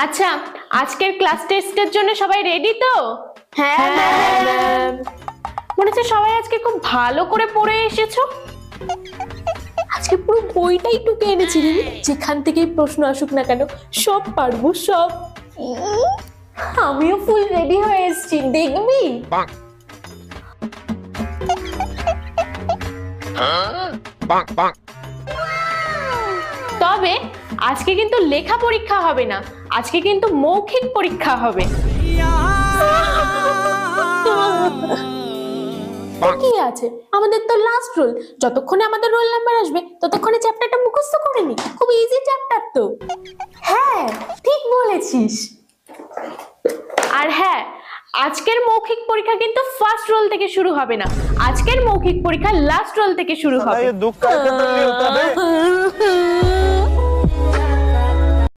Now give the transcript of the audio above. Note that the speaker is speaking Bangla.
আচ্ছা, আজকের ক্লাস টেস্টের জন্য সবাই রেডি তো? হ্যাঁ ম্যাম। মনে হচ্ছে সবাই আজকে খুব ভালো করে পড়ে এসেছো। আজকে পুরো বইটাই টুকে এনেছি রে, যেখান থেকেই প্রশ্ন আসুক না কেন সব পারবো সব। আমিও ফুল রেডি হয়ে এসেছি, দেখবি? তবে আজকে কিন্তু লেখা পরীক্ষা হবে না, আজকে কিন্তু মৌখিক পরীক্ষা হবে। কি আছে, আমাদের তো লাস্ট রোল, যতক্ষণে আমাদের রোল নাম্বার আসবে ততক্ষণে চ্যাপ্টারটা মুখস্থ করে নি। খুব ইজি চ্যাপ্টার তো। হ্যাঁ ঠিক বলেছিস। আর হ্যাঁ, আজকের মৌখিক পরীক্ষা কিন্তু ফার্স্ট রোল থেকে শুরু হবে না, আজকের মৌখিক পরীক্ষা লাস্ট রোল থেকে শুরু হবে। दुख का खत्म नहीं होता है।